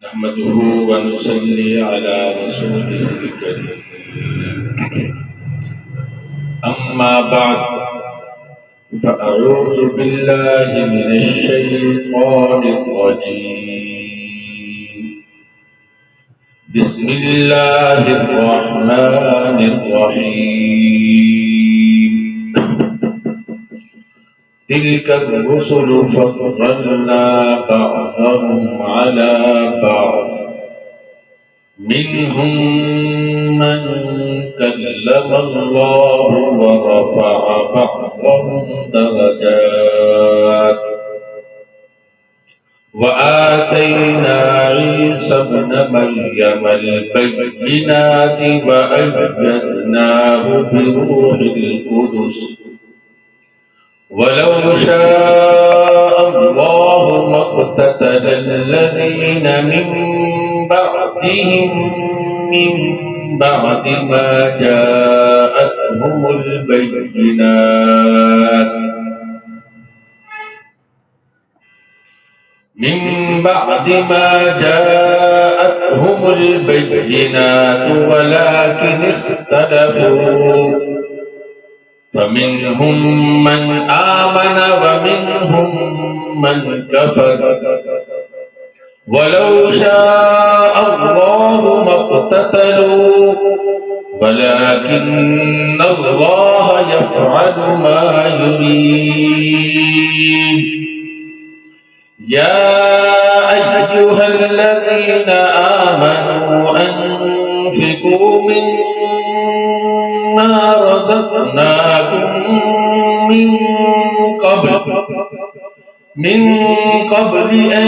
نحمده ونصلي على رسوله الكريم. أما بعد فأعوذ بالله من الشيطان الرجيم. بسم الله الرحمن الرحيم. تلك الرسل فضلنا بعضهم على بعض منهم من كلم الله ورفع بعضهم درجات وآتينا عيسى ابن مريم البينات وأيدناه بروح القدس ولو شاء الله ما اقتتل الذين من بعدهم من بعد ما جاءتهم البينات ولكن اختلفوا فمنهم من آمن ومنهم من كفر ولو شاء الله ما اقتتلوا ولكن الله يفعل ما يريد. يا أيها الذين آمنوا أنفقوا مما رزقناكم من قبل أن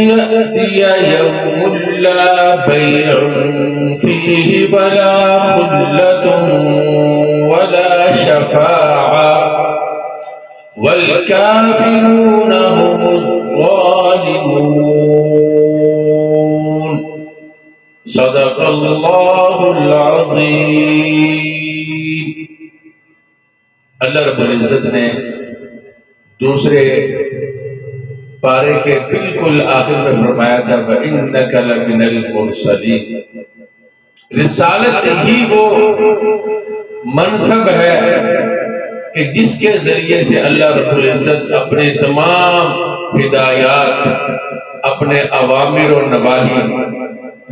يأتي يوم لا بيع فيه ولا خلة ولا شفاعة والكافرون هم الظالمون. صدق اللہ العظیم. اللہ رب العزت نے دوسرے پارے کے بالکل آخر میں فرمایا تھا وَإِنَّكَ لَمِنَ الْمُرْسَلِينَ. رسالت ہی وہ منصب ہے کہ جس کے ذریعے سے اللہ رب العزت اپنے تمام ہدایات، اپنے اوامر و نواہی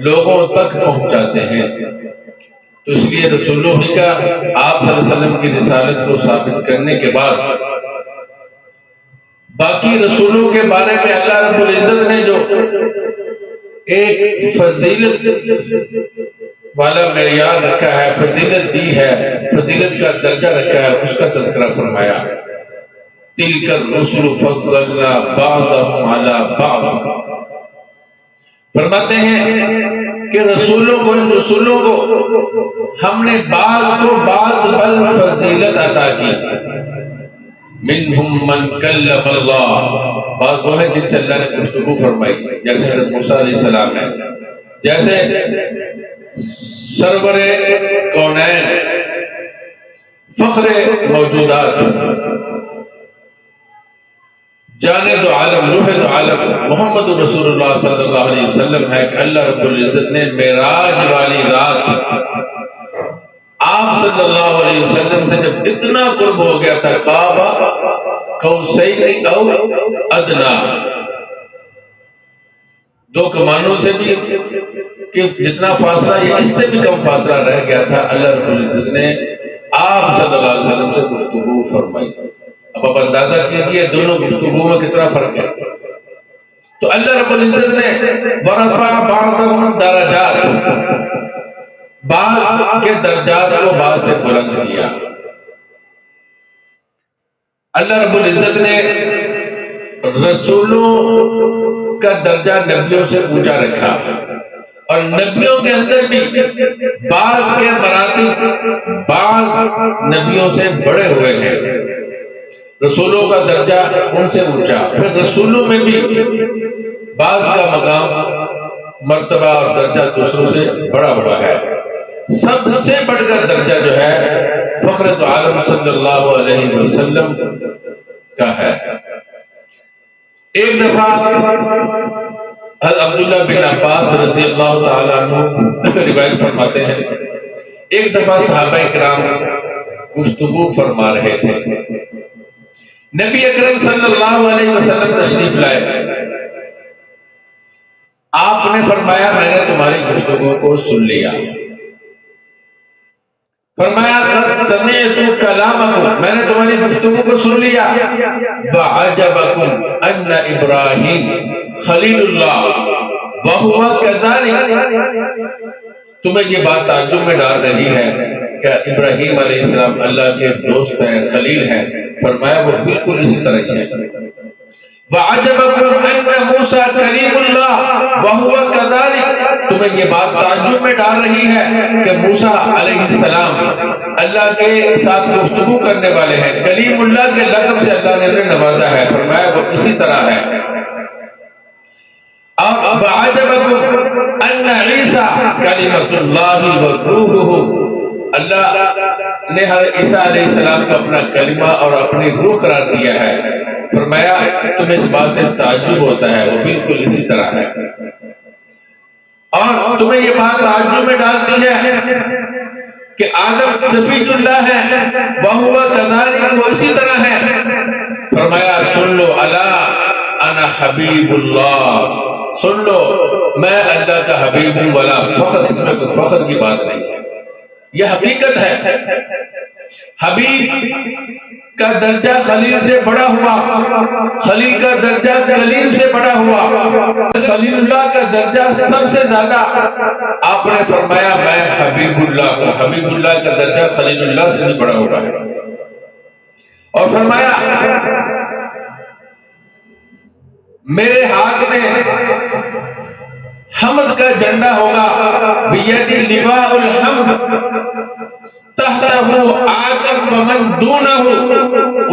لوگوں تک پہنچاتے ہیں. تو اس لیے رسولوں ہی کا آپ صلی اللہ علیہ وسلم کی رسالت کو ثابت کرنے کے بعد باقی رسولوں کے بارے میں اللہ رب العزت نے جو ایک فضیلت والا معیار رکھا ہے، فضیلت دی ہے، فضیلت کا درجہ رکھا ہے، اس کا تذکرہ فرمایا. تلک الرسل فضلنا بعضهم على بعض. فرماتے ہیں کہ رسولوں کو ہم نے بعض کو بعض بل فضیلت عطا کی. منہم من کلم اللہ، بعض وہ ہیں جن سے اللہ نے گفتگو فرمائی، جیسے حضرت موسیٰ علیہ السلام ہے، جیسے سرور کونین، فخر موجودات، جانے دو عالم، روح دو عالم محمد رسول اللہ صلی اللہ علیہ وسلم ہے کہ اللہ رب العزت نے معراج والی رات آپ صلی اللہ علیہ وسلم سے جب اتنا قرب ہو گیا تھا، کعبہ قوسین او ادنا، دو کمانوں سے بھی کہ جتنا فاصلہ یا اس سے بھی کم فاصلہ رہ گیا تھا، اللہ رب العزت نے آپ صلی اللہ علیہ وسلم سے گفتگو فرمائی. اب آپ اندازہ کیجئے دونوں گفتگو میں کتنا فرق ہے. تو اللہ رب العزت نے ورفع بعضهم درجات، بعض کے درجات کو بعض سے بلند کیا. اللہ رب العزت نے رسولوں کا درجہ نبیوں سے اونچا رکھا، اور نبیوں کے اندر بھی بعض کے مراتب بعض نبیوں سے بڑے ہوئے ہیں. رسولوں کا درجہ ان سے اونچا، پھر رسولوں میں بھی بعض کا مقام، مرتبہ اور درجہ دوسروں سے بڑا ہوا ہے. سب سے بڑھ کر درجہ جو ہے فخر عالم صلی اللہ علیہ وسلم کا ہے. ایک دفعہ حضرت عبداللہ بن عباس رضی اللہ تعالیٰ عنہ روایت فرماتے ہیں ایک دفعہ صحابہ کرام گفتگو فرما رہے تھے، نبی اکرم صلی اللہ علیہ وسلم تشریف لائے، آپ نے فرمایا میں نے تمہاری گفتگو کو سن لیا، فرمایا قد سمعت کلامکم، میں نے تمہاری گفتگو کو سن لیا، وعجبکم ان ابراہیم خلیل اللہ وہو کذالک، تمہیں یہ بات تعجب میں ڈال رہی ہے کہ ابراہیم علیہ السلام اللہ کے دوست ہیں، خلیل ہیں، فرمایا وہ بالکل اسی طرح ہی ہے، وعجبکم ان موسیٰ کلیم اللہ وہو کذالک، تمہیں یہ بات تعجب میں ڈال رہی ہے کہ موسیٰ علیہ السلام اللہ کے ساتھ گفتگو کرنے والے ہیں، کلیم اللہ کے لقب سے اللہ نے انہیں نوازا ہے، فرمایا وہ اسی طرح ہے، اور وعجبکم ان عیسیٰ کلمۃ اللہ وروحہ، اللہ نے حضرت عیسیٰ علیہ السلام کو اپنا کلمہ اور اپنی روح قرار دیا ہے، فرمایا تمہیں اس بات سے تعجب ہوتا ہے، وہ بالکل اسی طرح ہے، اور تمہیں یہ بات تعجب میں ڈالتی ہے کہ آدم صفی اللہ ہے، وہو کذالک، وہ اسی طرح ہے، فرمایا سن لو الا انا حبیب اللہ، سن لو میں اللہ کا حبیب ہوں، ولا فخر، اس میں کوئی فخر کی بات نہیں ہے، یہ حقیقت ہے، حبیب کا درجہ خلیل سے بڑا ہوا، خلیل کا درجہ کلیم سے بڑا ہوا، خلیل اللہ کا درجہ سب سے زیادہ، آپ نے فرمایا میں حبیب اللہ ہوں، حبیب اللہ کا درجہ خلیل اللہ سے بھی بڑا ہوا ہے، اور فرمایا میرے ہاتھ میں حمد کا جھنڈا ہوگا، بیدی لواء الحمد تحتہ آدم ومن دونہ،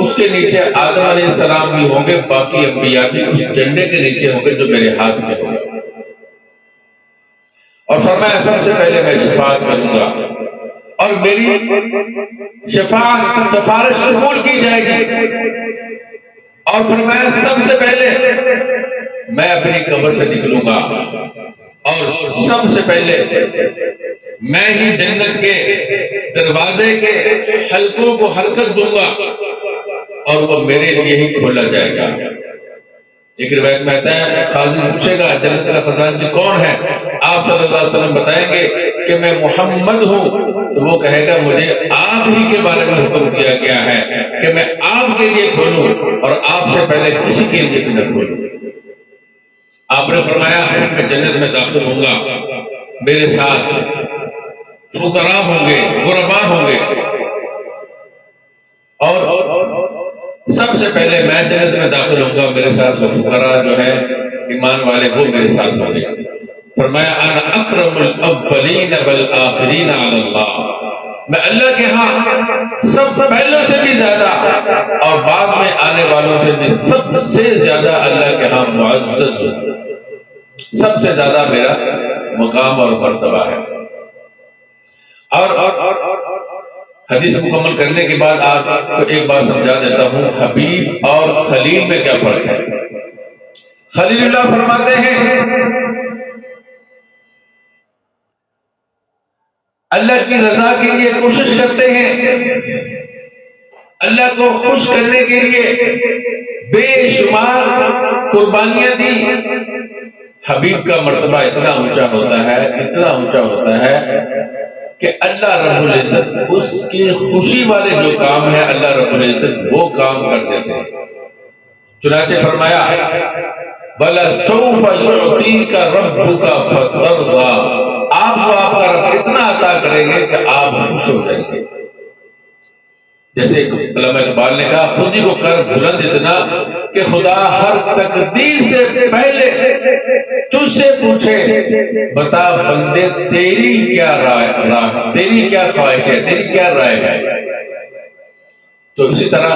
اس کے نیچے آدم علیہ السلام بھی ہوں گے، باقی انبیاء بھی اس جھنڈے کے نیچے ہوں گے جو میرے ہاتھ میں ہوگا، اور فرمایا سب سے پہلے میں شفاعت کروں گا، اور میری شفاعت سفارش قبول کی جائے گی، اور فرمایا سب سے پہلے میں اپنی قبر سے نکلوں گا، اور سب سے پہلے میں ہی جنت کے دروازے کے حلقوں کو حرکت دوں گا، اور وہ میرے لیے ہی کھولا جائے گا۔ ایک روایت میں آتا ہے خازن پوچھے گا جنت کا خزانچی کون ہے، آپ صلی اللہ علیہ وسلم بتائیں گے کہ میں محمد ہوں، تو وہ کہے گا مجھے آپ ہی کے بارے میں حکم دیا گیا ہے کہ میں آپ کے لیے کھولوں، اور آپ سے پہلے کسی کے لیے بھی نہ کھولوں۔ آپ نے فرمایا میں جنت میں داخل ہوں گا، میرے ساتھ فقراء ہوں گے، غرباء ہوں گے، اور سب سے پہلے میں جنت میں داخل ہوں گا، میرے ساتھ وہ فقراء جو ہیں ایمان والے وہ میرے ساتھ ہوں گے۔ فرمایا انا اکرم الاولین والآخرین علی اللہ، میں اللہ کے ہاں سب پہلوں سے بھی زیادہ اور بعد میں آنے والوں سے بھی سب سے زیادہ اللہ کے ہاں معزز ہوں، سب سے زیادہ میرا مقام اور مرتبہ ہے۔ اور حدیث مکمل کرنے کے بعد آپ کو ایک بات سمجھا دیتا ہوں، حبیب اور خلیل میں کیا فرق ہے۔ خلیل اللہ فرماتے ہیں اللہ کی رضا کے لیے کوشش کرتے ہیں، اللہ کو خوش کرنے کے لیے بے شمار قربانیاں دی۔ حبیب کا مرتبہ اتنا اونچا ہوتا ہے، اتنا اونچا ہوتا ہے کہ اللہ رب العزت اس کی خوشی والے جو کام ہے اللہ رب العزت وہ کام کر دیتے ہیں۔ چنانچہ فرمایا وَلَسَوْفَ يُعْطِيكَ رَبُّكَ فَتَرْضَىٰ، آپ کو آپ کا رب اتنا عطا کریں گے کہ آپ خوش ہو جائیں گے۔ جیسے علامہ اقبال نے کہا خود ہی کو کر بلند اتنا کہ خدا ہر تقدیر سے پہلے تجھ سے پوچھے بتا بندے تیری کیا رائے، تیری کیا خواہش ہے، تیری کیا رائے ہے۔ تو اسی طرح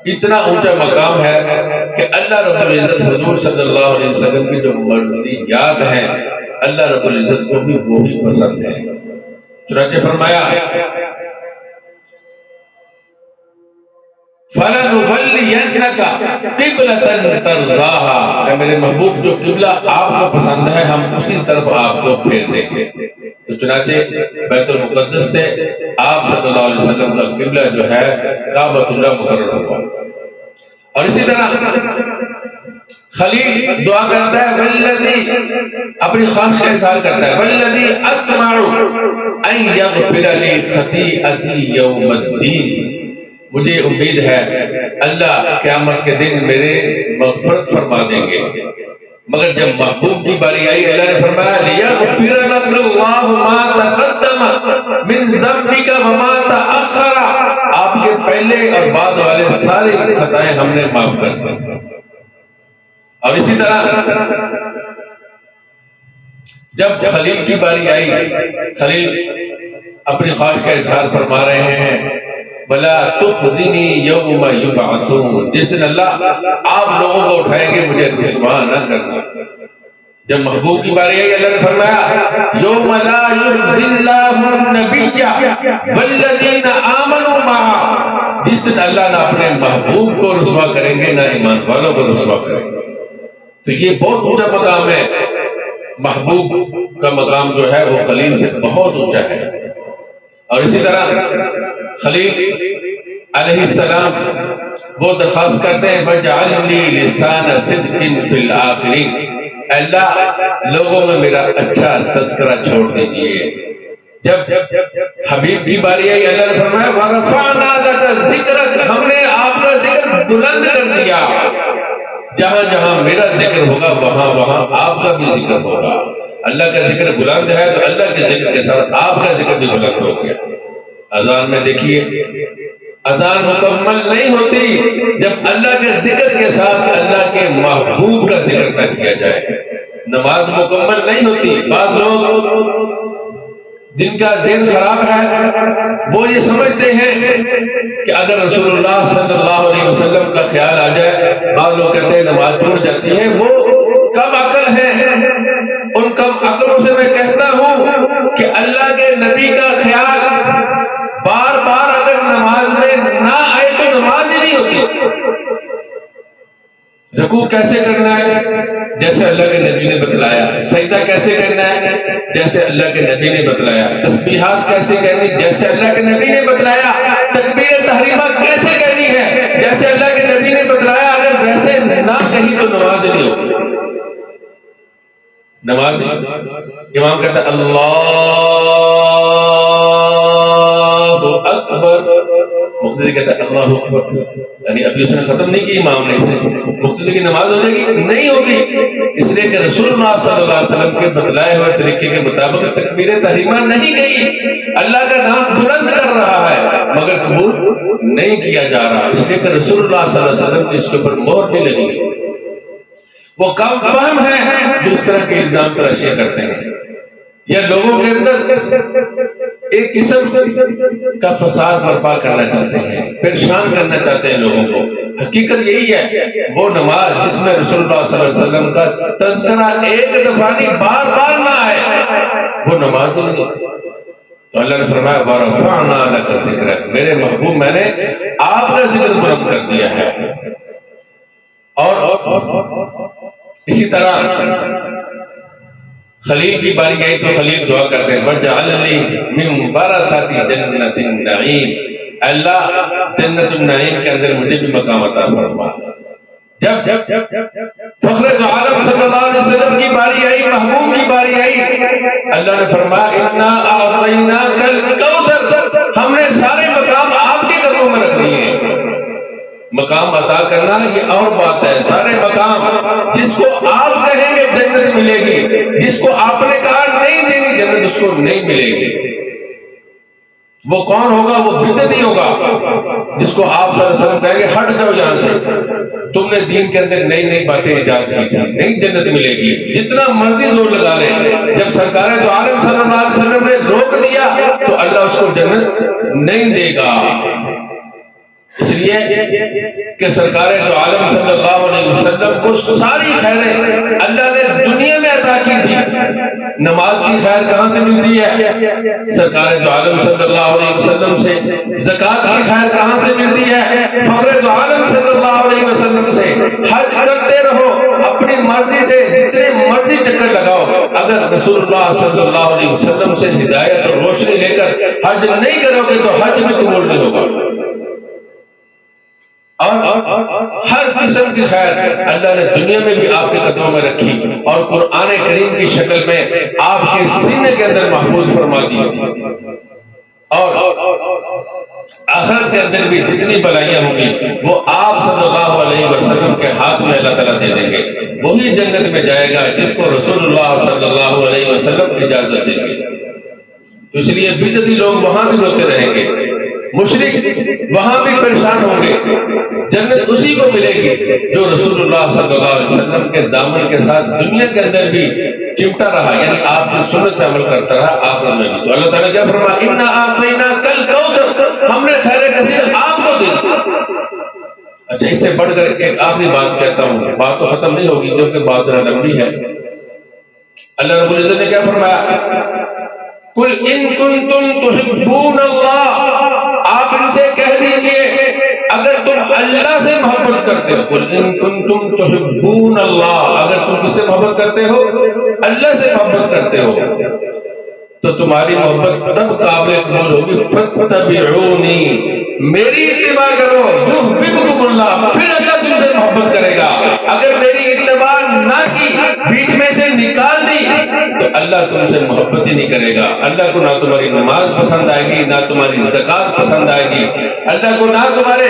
اتنا اونچا مقام ہے کہ اللہ رب العزت حضور صلی اللہ علیہ وسلم کی جو مرضیات ہیں اللہ رب العزت کو بھی وہی پسند ہے۔ چنانچہ فرمایا فَلَنُوَلِّيَنَّكَ قِبْلَةً تَرْضَاهَا، کہ میرے محبوب جو قبلہ آپ کو پسند ہے ہم اسی طرف آپ کو پھیر دیں گے۔ تو چنانچہ بیت المقدس سے آپ صلی اللہ علیہ وسلم کا قبلہ جو ہے کعبۃ اللہ مقرر ہوا۔ اور اسی طرح خلیل دعا کرتا ہے والذی، اپنی خواہش کا اظہار کرتا ہے والذی اطمع ان یغفر لی خطیئتی یوم الدین، مجھے امید ہے اللہ قیامت کے دن میرے مغفرت فرما دیں گے۔ مگر جب محبوب کی باری آئی اللہ نے فرمایا لیغفر لک اللہ ما تقدم من ذنبک وما تأخر، آپ کے پہلے اور بعد والے سارے خطائیں ہم نے معاف کر دی۔ اور اسی طرح جب خلیل کی باری آئی، خلیل اپنی خواہش کا اظہار فرما رہے ہیں وَلَا تُخْزِنِي يَوْمَ يُبْعَثُونَ، جس دن اللہ آپ لوگوں کو اٹھائیں گے مجھے رسوا نہ کرنا۔ جب محبوب کی باری آئی اللہ نے فرمایا يَوْمَ لَا يُخْزِي اللَّهُ النَّبِيَّ وَالَّذِينَ آمَنُوا مَعَهُ، جس دن اللہ نہ اپنے محبوب کو رسوا کریں گے نہ ایمان والوں کو رسوا کریں گے۔ تو یہ بہت اونچا مقام ہے، محبوب کا مقام جو ہے وہ خلیل سے بہت اونچا ہے۔ اور اسی طرح خلیل علیہ السلام وہ درخواست کرتے ہیں وَجْعَلْنِي لِسَانَ صِدْقٍ فِي الْآخِرِينَ، اللہ لوگوں میں میرا اچھا تذکرہ چھوڑ دیجئے۔ جب حبیب کی باری آئی اللہ نے فرمایا وَرَفَعْنَا لَكَ ذِكْرَكَ، ہم نے آپ کا ذکر بلند کر دیا، جہاں جہاں میرا ذکر ہوگا وہاں وہاں آپ کا بھی ذکر ہوگا۔ اللہ کا ذکر بلند ہے تو اللہ کے ذکر کے ساتھ آپ کا ذکر بھی بلند ہو گیا۔ اذان میں دیکھیے اذان مکمل نہیں ہوتی جب اللہ کے ذکر کے ساتھ اللہ کے محبوب کا ذکر نہ کیا جائے۔ نماز مکمل نہیں ہوتی۔ بعض لوگ جن کا ذہن خراب ہے وہ یہ سمجھتے ہیں کہ اگر رسول اللہ صلی اللہ علیہ وسلم کا خیال آ جائے، بعض لوگ کہتے ہیں نماز ٹوٹ جاتی ہے، وہ کم عقل ہیں۔ ان کم عقلوں سے میں کہتا ہوں کہ اللہ کے نبی کا خیال بار بار اگر نماز میں نہ آئے تو نماز ہی نہیں ہوتی۔ رکوع کیسے کرنا ہے؟ جیسے اللہ کے نبی نے بتلایا۔ سجدہ کیسے کرنا ہے؟ جیسے اللہ کے نبی نے بتلایا۔ تسبیحات کیسے کرنی؟ جیسے اللہ کے نبی نے بتلایا۔ تکبیر تحریمہ کیسے کرنی ہے؟ جیسے اللہ کے نبی نے بتلایا۔ اگر ویسے نہ کہیں تو نماز نہیں ہوگی۔ نماز امام کہتا ہے اللہ اکبر، مقتدی کہتا ہے اللہ اکبر، یعنی ابھی اس نے ختم نہیں کی امام نے، مقتدی کی نماز ہو جائے گی؟ نہیں ہوگی، اس لیے کہ رسول اللہ صلی اللہ علیہ وسلم کے بتلائے ہوئے طریقے کے مطابق تکبیر تحریمہ نہیں گئی۔ اللہ کا نام بلند کر رہا ہے مگر قبول نہیں کیا جا رہا، اس لیے کہ رسول اللہ صلی اللہ علیہ وسلم کی اس کے اوپر مہر نہیں لگی۔ وہ کم فہم ہے جو اس طرح کے الزام تراشیاں کرتے ہیں، یا لوگوں کے اندر ایک قسم کا فساد برپا کرنا چاہتے ہیں، پریشان کرنا چاہتے ہیں لوگوں کو۔ حقیقت یہی ہے وہ نماز جس میں رسول اللہ صلی اللہ علیہ وسلم کا تذکرہ ایک دفعہ نہیں بار بار نہ آئے وہ نماز نہیں۔ تو اللہ نے فرمایا وَرَفَعْنَا لَكَ ذِكْرَكَ، میرے محبوب میں نے آپ کا ذکر بلند کر دیا ہے۔ اور اسی طرح خلیل کی باری آئی تو خلیل دعا کرتے ہیں وَجْعَلْنِي مِن وَرَثَةِ جَنَّةِ النَّعِيمِ، اللہ جنت النعیم کے اندر مجھے بھی مقام عطا فرما۔ جب فخر دو عالم صلی اللہ علیہ وسلم کی باری آئی، محبوب کی باری آئی، اللہ نے فرمایا اِنَّا أَعْطَيْنَاكَ الْكَوْثَرَ، ہم نے سارے مقام آپ کے قدموں میں رکھ دیے ہیں۔ مقام عطا کرنا یہ اور بات ہے، سارے مقام جس کو آپ کہیں گے جنت ملے گی، جس کو آپ نے کہا نہیں دینی جنت اس کو نہیں ملے گی۔ وہ کون ہوگا؟ وہ بدعتی ہوگا جس کو آپ صلی اللہ علیہ وسلم کہیں گے ہٹ جاؤ یہاں سے، تم نے دین کے اندر نئی نئی باتیں ایجاد کی تھی، نہیں جنت ملے گی، جتنا مرضی زور لگا لے۔ جب سرکار دو عالم صلی اللہ علیہ وسلم نے روک دیا تو اللہ اس کو جنت نہیں دے گا، اس لیے کہ سرکار دو عالم صلی اللہ علیہ وسلم کو ساری خیریں اللہ نے دنیا میں عطا کی تھی، نماز کی خیر کہاں سے ملتی ہے؟ سرکار دو عالم صلی اللہ علیہ وسلم سے۔ زکوٰۃ کی خیر کہاں سے ملتی ہے؟ فخر دو عالم صلی اللہ علیہ وسلم سے۔ حج کرتے رہو اپنی مرضی سے، جتنے مرضی چکر لگاؤ، اگر رسول اللہ صلی اللہ علیہ وسلم سے ہدایت اور روشنی لے کر حج نہیں کرو گے تو حج بھی قبول نہیں ہوگا۔ اور ہر قسم کی خیر اللہ نے دنیا میں بھی آپ کے قدموں میں رکھی اور قرآن کریم کی شکل میں آپ کے سینے کے اندر محفوظ فرما دی، اور آخرت کے اندر بھی جتنی بلائیاں ہوں گی وہ آپ صلی اللہ علیہ وسلم کے ہاتھ میں اللہ تعالیٰ دے دیں گے۔ وہی جنت میں جائے گا جس کو رسول اللہ صلی اللہ علیہ وسلم اجازت دیں گے۔ تو اس لیے بدعتی لوگ وہاں بھی روتے رہیں گے، مشرک وہاں بھی پریشان ہوں گے، جنت اسی کو ملے گی جو رسول اللہ صلی اللہ علیہ وسلم کے دامن کے ساتھ دنیا کے اندر بھی چمٹا رہا، یعنی آپ کی سنت پہ عمل کرتا رہا آخرت میں بھی۔ تو اللہ تعالیٰ کیا فرمایا؟ اِنَّا أَعْطَيْنَاكَ الْكَوْثَرَ، ہم نے خیر کثیر آپ کو دے دی۔ اچھا، اس سے بڑھ کر ایک آخری بات کہتا ہوں، بات تو ختم نہیں ہوگی کیونکہ بات ذرا لمبی ہے۔ اللہ رب العزت نے کیا فرمایا؟ قُلْ إِن كُنتُمْ تُحِبُّونَ اللَّهَ، آپ ان سے کہہ دیجئے اگر تم اللہ سے محبت کرتے ہو، قُلْ إِن كُنتُمْ تُحِبُّونَ اللَّهَ، اگر تم کس سے محبت کرتے ہو؟ اللہ سے محبت کرتے ہو تو تمہاری محبت تب قابل قبول ہوگی، فَاتَّبِعُونِي، میری اتباع کرو، یحببکم اللہ، پھر اللہ تم سے محبت کرے گا۔ اگر میری اتباع نہ کی، بیچ میں سے نکال دی، تو اللہ تم سے محبت ہی نہیں کرے گا۔ اللہ کو نہ تمہاری نماز پسند آئے گی، نہ تمہاری زکوٰۃ پسند آئے گی، اللہ کو نہ تمہارے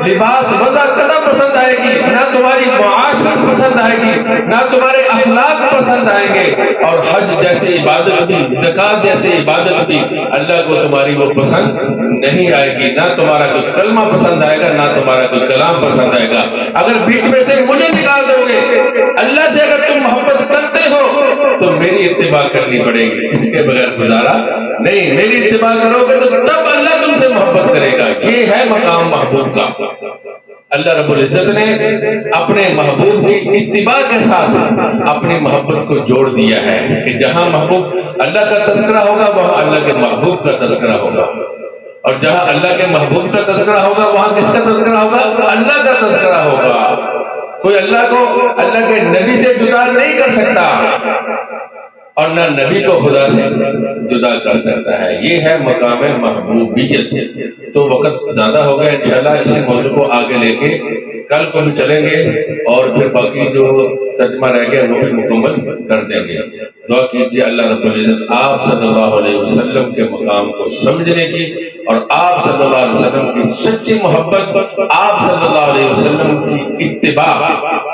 لباس وضع قدم پسند آئے گی، نہ تمہاری معاشرت پسند آئے گی، نہ تمہارے اخلاق پسند آئیں گے۔ اور حج جیسے عبادت بھی، زکوٰۃ جیسے عبادت بھی اللہ کو تمہاری وہ پسند نہیں آئے گی، نہ تمہارا کوئی کلمہ پسند آئے گا، نہ تمہارا کوئی کلام پسند آئے گا۔ اگر بیچ میں سے مجھے نکال دو گے، اللہ سے اگر تم محبت کرتے ہو تو میری اتباع کرنی پڑے گی، اس کے بغیر گزارا نہیں۔ میری اتباع کرو گے تو تب اللہ تم سے محبت کرے گا۔ یہ ہے مقام محبوب کا۔ اللہ رب العزت نے اپنے محبوب کی اتباع کے ساتھ اپنی محبت کو جوڑ دیا ہے کہ جہاں محبوب اللہ کا تذکرہ ہوگا وہاں اللہ کے محبوب کا تذکرہ ہوگا، اور جہاں اللہ کے محبوب کا تذکرہ ہوگا وہاں کس کا تذکرہ ہوگا؟ اللہ کا تذکرہ ہوگا۔ کوئی اللہ کو اللہ کے نبی سے جدا نہیں کر سکتا، اور نہ نبی کو خدا سے جدا کر سکتا ہے۔ یہ ہے مقام محبوبیت۔ تو وقت زیادہ ہو گیا، انشاءاللہ اسی موضوع کو آگے لے کے کل کو بھی چلیں گے اور پھر باقی جو ترجمہ رہ گیا وہ بھی مکمل کر دیں گے۔ دعا کیجیے اللہ رب العزت آپ صلی اللہ علیہ وسلم کے مقام کو سمجھنے کی اور آپ صلی اللہ علیہ وسلم کی سچی محبت، آپ صلی اللہ علیہ وسلم کی اتباع،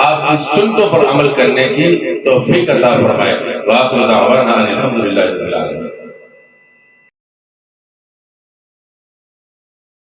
آپ کی سنتوں پر عمل کرنے کی توفیق عطا فرمائے۔ وآخر دعوانا الحمدللہ رب العالمین۔